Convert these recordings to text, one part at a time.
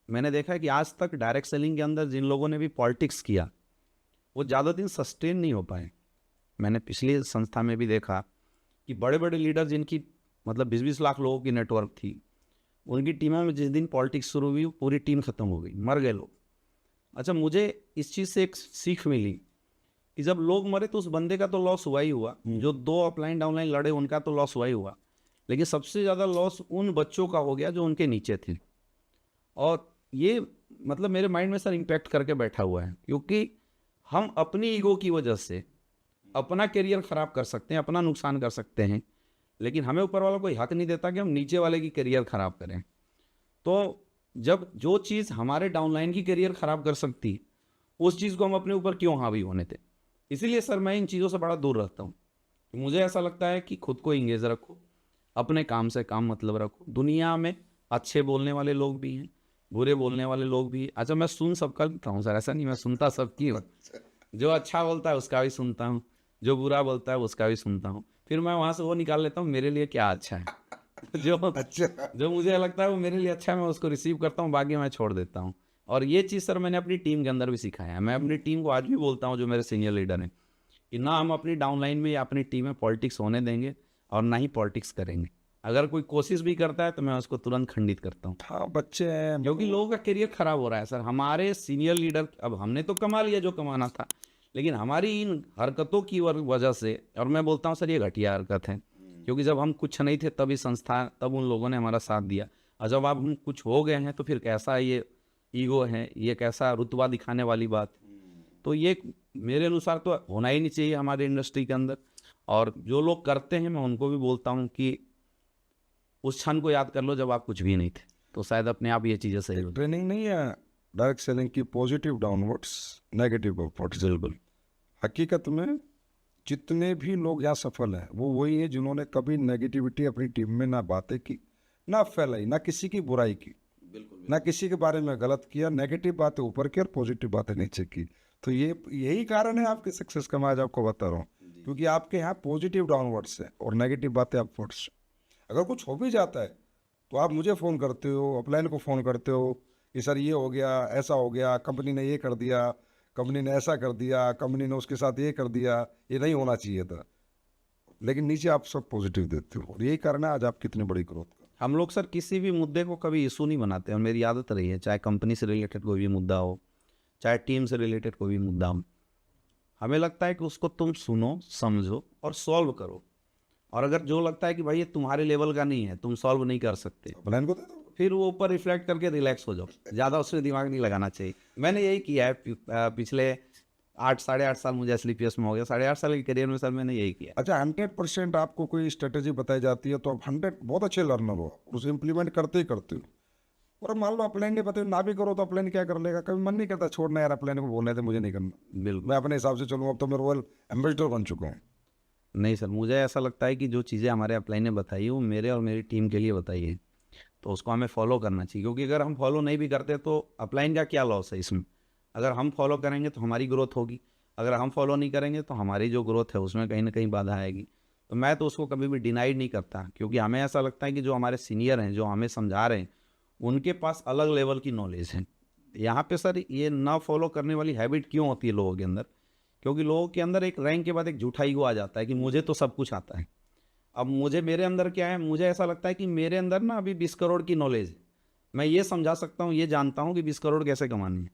मैंने देखा है कि आज तक डायरेक्ट सेलिंग के अंदर जिन लोगों ने भी पॉलिटिक्स किया वो ज़्यादा दिन सस्टेन नहीं हो पाए। मैंने पिछली संस्था में भी देखा कि बड़े बड़े लीडर जिनकी मतलब 20-20 लाख लोगों की नेटवर्क थी, उनकी टीमों में जिस दिन पॉलिटिक्स शुरू हुई पूरी टीम खत्म हो गई, मर गए लोग। अच्छा, मुझे इस चीज़ से एक सीख मिली कि जब लोग मरे तो उस बंदे का तो लॉस हुआ ही हुआ, जो 2 अपलाइन डाउनलाइन लड़े उनका तो लॉस हुआ ही हुआ, लेकिन सबसे ज़्यादा लॉस उन बच्चों का हो गया जो उनके नीचे थे। और ये मतलब मेरे माइंड में सर इम्पैक्ट करके बैठा हुआ है, क्योंकि हम अपनी ईगो की वजह से अपना करियर ख़राब कर सकते हैं, अपना नुकसान कर सकते हैं, लेकिन हमें ऊपर वाला कोई हक नहीं देता कि हम नीचे वाले की करियर ख़राब करें। तो जब जो चीज़ हमारे डाउनलाइन की करियर ख़राब कर सकती है, उस चीज़ को हम अपने ऊपर क्यों हावी होने दें। इसीलिए सर मैं इन चीज़ों से बड़ा दूर रहता हूँ। मुझे ऐसा लगता है कि खुद को इंगेज रखो, अपने काम से काम मतलब रखो। दुनिया में अच्छे बोलने वाले लोग भी हैं, बुरे बोलने वाले लोग भी हैं। अच्छा, मैं सुन सबका लेता हूँ सर, ऐसा नहीं मैं सुनता सबकी हूँ। जो अच्छा बोलता है उसका भी सुनता हूँ, जो बुरा बोलता है उसका भी सुनता हूँ, फिर मैं वहाँ से वो निकाल लेता हूँ मेरे लिए क्या अच्छा है। जो अच्छा। जो मुझे लगता है वो मेरे लिए अच्छा है मैं उसको रिसीव करता हूँ, बाकी मैं छोड़ देता हूँ। और ये चीज़ सर मैंने अपनी टीम के अंदर भी सिखाया है। मैं अपनी टीम को आज भी बोलता हूँ, जो मेरे सीनियर लीडर हैं, कि ना हम अपनी डाउनलाइन में या अपनी टीम में पॉलिटिक्स होने देंगे और ना ही पॉलिटिक्स करेंगे। अगर कोई कोशिश भी करता है तो मैं उसको तुरंत खंडित करता हूँ, हाँ, बच्चे हैं क्योंकि लोगों का करियर खराब हो रहा है सर। हमारे सीनियर लीडर, अब हमने तो कमा लिया जो कमाना था, लेकिन हमारी इन हरकतों की वजह से, और मैं बोलता हूँ सर ये घटिया हरकत है, क्योंकि जब हम कुछ नहीं थे तभी संस्था, तब उन लोगों ने हमारा साथ दिया, और जब आप हम कुछ हो गए हैं तो फिर कैसा ये ईगो है, ये कैसा रुतबा दिखाने वाली बात है। तो ये मेरे अनुसार तो होना ही नहीं चाहिए हमारे इंडस्ट्री के अंदर। और जो लोग करते हैं मैं उनको भी बोलता हूँ कि उस क्षण को याद कर लो जब आप कुछ भी नहीं थे, तो शायद अपने आप ये चीज़ें सही एक हो। ट्रेनिंग नहीं है डायरेक्ट सेलिंग की, पॉजिटिव डाउनवर्ड्स, नेगेटिव अपवर्ड्स। बिल्कुल। हकीकत में जितने भी लोग यहाँ सफल हैं वो वही हैं जिन्होंने कभी नेगेटिविटी अपनी टीम में ना बातें की, ना फैलाई, ना किसी की बुराई की, ना किसी के बारे में गलत किया। नेगेटिव बातें ऊपर की और पॉजिटिव बातें नीचे की। तो ये यही कारण है आपके सक्सेस का, मैं आज आपको बता रहा हूँ, क्योंकि आपके यहाँ पॉजिटिव डाउनवर्ड्स है और नेगेटिव बातें अपवर्ड्स। अगर कुछ हो भी जाता है तो आप मुझे फ़ोन करते हो, अपलाइन को फ़ोन करते हो कि सर ये हो गया, ऐसा हो गया, कंपनी ने ये कर दिया, कंपनी ने ऐसा कर दिया, कंपनी ने उसके साथ ये कर दिया, ये नहीं होना चाहिए था। लेकिन नीचे आप सब पॉजिटिव देते हो और यही कारण है आज आप कितनी बड़ी ग्रोथ का। हम लोग सर किसी भी मुद्दे को कभी इशू नहीं बनाते, और मेरी आदत रही है, चाहे कंपनी से रिलेटेड कोई भी मुद्दा हो, चाहे टीम से रिलेटेड कोई भी मुद्दा हो, हमें लगता है कि उसको तुम सुनो, समझो और सॉल्व करो। और अगर जो लगता है कि भाई ये तुम्हारे लेवल का नहीं है, तुम सॉल्व नहीं कर सकते, अपलाइन को दे दो। फिर वो ऊपर रिफ्लेक्ट करके रिलैक्स हो जाओ, ज़्यादा उसमें दिमाग नहीं लगाना चाहिए। मैंने यही किया है पिछले 8 साढ़े 8 साल मुझे एसलीपीएस में हो गया, 8.5 साल के करियर में सर मैंने यही किया। अच्छा, 100% आपको कोई स्ट्रेटेजी बताई जाती है तो आप 100 बहुत अच्छे लर्नर हो, उसे इम्प्लीमेंट करते ही करते हो। और मान लो अपलाइन नहीं पता ना भी करो तो अपलाइन क्या कर लेगा, कभी मन नहीं करता छोड़ना यार अपलाइन को, बोलने थे मुझे नहीं करना, बिल्कुल। मैं अपने हिसाब से चलूँ, अब तो मैं रॉयल एम्बेसडर बन चुका हूँ। नहीं सर, मुझे ऐसा लगता है कि जो चीज़ें हमारे अपलाइन ने बताई है वो मेरे और मेरी टीम के लिए बताई है, तो उसको हमें फॉलो करना चाहिए, क्योंकि अगर हम फॉलो नहीं भी करते तो अपलाइन का क्या लॉस है इसमें। अगर हम फॉलो करेंगे तो हमारी ग्रोथ होगी, अगर हम फॉलो नहीं करेंगे तो हमारी जो ग्रोथ है उसमें कहीं ना कहीं बाधा आएगी। तो मैं तो उसको कभी भी डिनाइड नहीं करता, क्योंकि हमें ऐसा लगता है कि जो हमारे सीनियर हैं, जो हमें समझा रहे हैं, उनके पास अलग लेवल की नॉलेज है। यहाँ पे सर ये ना फॉलो करने वाली हैबिट क्यों होती है लोगों के अंदर, क्योंकि लोगों के अंदर एक रैंक के बाद एक झूठा ईगो आ जाता है कि मुझे तो सब कुछ आता है। अब मुझे, मेरे अंदर क्या है, मुझे ऐसा लगता है कि मेरे अंदर ना अभी 20 करोड़ की नॉलेज है, मैं ये समझा सकता हूँ, ये जानता हूँ कि 20 करोड़ कैसे कमानी है।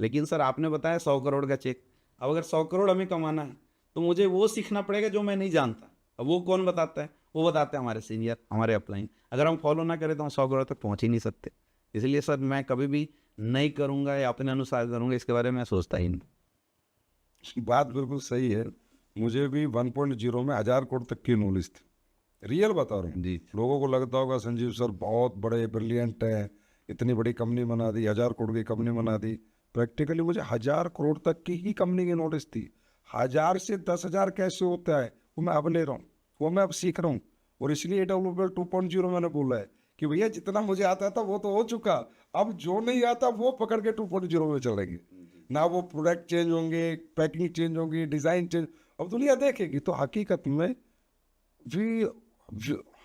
लेकिन सर आपने बताया 100 करोड़ का चेक, अब अगर 100 करोड़ हमें कमाना है तो मुझे वो सीखना पड़ेगा जो मैं नहीं जानता। अब वो कौन बताता है, वो बताते हैं हमारे सीनियर, हमारे अपलाइन। अगर हम फॉलो ना करें तो हम 100 करोड़ तक पहुँच ही नहीं सकते। इसलिए सर मैं कभी भी नहीं करूँगा या अपने अनुसार करूँगा, इसके बारे में मैं सोचता ही नहीं। बात बिल्कुल सही है। मुझे भी 1.0 में 1000 करोड़ तक की नॉलेज थी, रियल बता रहा हूँ। जी। लोगों को लगता होगा संजीव सर बहुत बड़े ब्रिलियंट है, इतनी बड़ी कंपनी बना दी, 1000 करोड़ की कंपनी बना दी। प्रैक्टिकली मुझे 1000 करोड़ तक की ही कंपनी की नॉलेज थी। 1000 से 10,000 कैसे होता है वो मैं अब ले रहा हूँ, वो मैं अब सीख रहा हूँ। और इसलिए AWS 2.0 मैंने बोला है कि भैया जितना मुझे आता था वो तो हो चुका, अब जो नहीं आता वो पकड़ के 2.0 में चलेंगे। ना वो प्रोडक्ट चेंज होंगे, पैकिंग चेंज होंगी, डिज़ाइन चेंज, अब दुनिया देखेगी। तो हकीकत में भी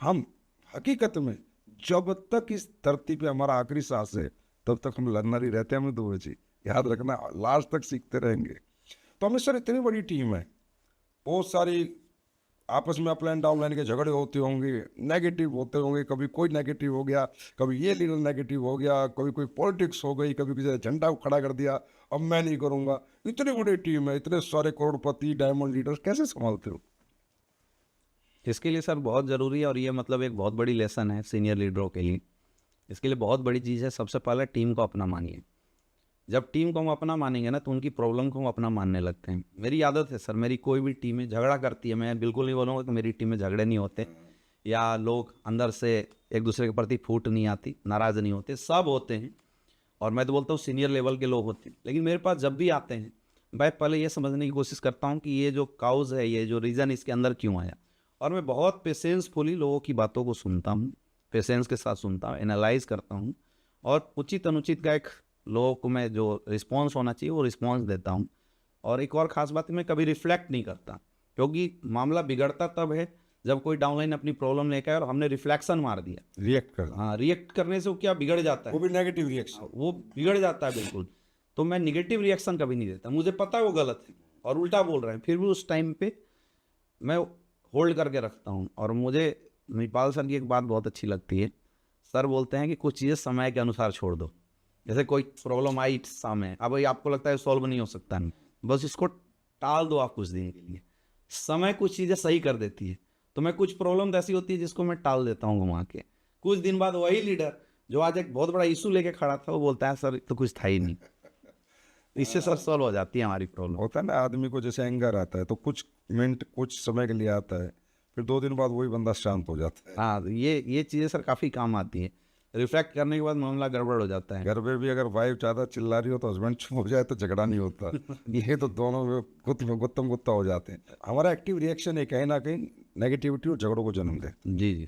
हम हकीकत में जब तक इस धरती पे हमारा आखिरी सांस है तब तक हम लर्नर ही रहते हैं, हम दो जी याद रखना, लास्ट तक सीखते रहेंगे। तो हमें सर इतनी बड़ी टीम है, बहुत सारी आपस में अपलाइन डाउनलाइन के झगड़े होते होंगे, नेगेटिव होते होंगे, कभी कोई नेगेटिव हो गया, कभी ये लीडर नेगेटिव हो गया, कभी कोई पॉलिटिक्स हो गई, कभी किसी ने झंडा खड़ा कर दिया, अब मैं नहीं करूँगा। इतनी बड़ी टीम है, इतने सारे करोड़पति डायमंड लीडर्स, कैसे संभालते हो? इसके लिए सर बहुत ज़रूरी है, और ये मतलब एक बहुत बड़ी लेसन है सीनियर लीडरों के लिए। इसके लिए बहुत बड़ी चीज़ है, सबसे पहले टीम को अपना मानिए। जब टीम को हम अपना मानेंगे ना, तो उनकी प्रॉब्लम को हम अपना मानने लगते हैं। मेरी आदत है सर, मेरी कोई भी टीम में झगड़ा करती है, मैं बिल्कुल नहीं बोलूँगा कि मेरी टीम में झगड़े नहीं होते, या लोग अंदर से एक दूसरे के प्रति फूट नहीं आती, नाराज़ नहीं होते, सब होते हैं। और मैं तो बोलता हूँ सीनियर लेवल के लोग होते हैं, लेकिन मेरे पास जब भी आते हैं, मैं पहले ये समझने की कोशिश करता हूँ कि ये जो काउज़ है, ये जो रीज़न इसके अंदर क्यों आया। और मैं बहुत पेशेंसफुली लोगों की बातों को सुनता हूँ, पेशेंस के साथ सुनता हूँ, एनालाइज करता हूँ, और उचित अनुचित का एक लोगों को मैं जो रिस्पॉन्स होना चाहिए वो रिस्पॉन्स देता हूँ। और एक और ख़ास बात है, मैं कभी रिफ्लेक्ट नहीं करता, क्योंकि मामला बिगड़ता तब है जब कोई डाउनलाइन अपनी प्रॉब्लम लेकर आया और हमने रिफ्लेक्शन मार दिया। रिएक्ट कर, हाँ, रिएक्ट करने से वो क्या बिगड़ जाता है, वो भी नेगेटिव रिएक्शन। वो बिगड़ जाता है बिल्कुल। तो मैं निगेटिव रिएक्शन कभी नहीं देता, मुझे पता है वो गलत है और उल्टा बोल रहे हैं, फिर भी उस टाइम पे मैं होल्ड करके रखता हूँ। और मुझे मणिपाल सर की एक बात बहुत अच्छी लगती है, सर बोलते हैं कि कुछ चीज़ें समय के अनुसार छोड़ दो। जैसे कोई प्रॉब्लम आई सामने, अब ये आपको लगता है सॉल्व नहीं हो सकता, नहीं, बस इसको टाल दो आप कुछ दिन के लिए, समय कुछ चीज़ें सही कर देती है। तो मैं कुछ प्रॉब्लम ऐसी होती है जिसको मैं टाल देता हूँ घुमा के, कुछ दिन बाद वही लीडर जो आज एक बहुत बड़ा इशू लेके खड़ा था, वो बोलता है सर तो कुछ था ही नहीं, इससे सर सॉल्व हो जाती है हमारी प्रॉब्लम। होता है ना, आदमी को जैसे एंगर आता है तो कुछ मिनट कुछ समय के लिए आता है, फिर 2 दिन बाद वही बंदा शांत हो जाता है। हाँ, तो ये चीज़ें सर काफ़ी काम आती हैं। रिफ्लेक्ट करने के बाद मामला गड़बड़ हो जाता है। घर पे भी अगर वाइफ ज़्यादा चिल्ला रही हो तो हस्बैंड चुप हो जाए तो झगड़ा नहीं होता। ये तो दोनों में गुत्तम गुत्ता हो जाते हैं। हमारा एक्टिव रिएक्शन है कहीं ना कहीं नेगेटिविटी और झगड़ों को जन्म दे। जी जी।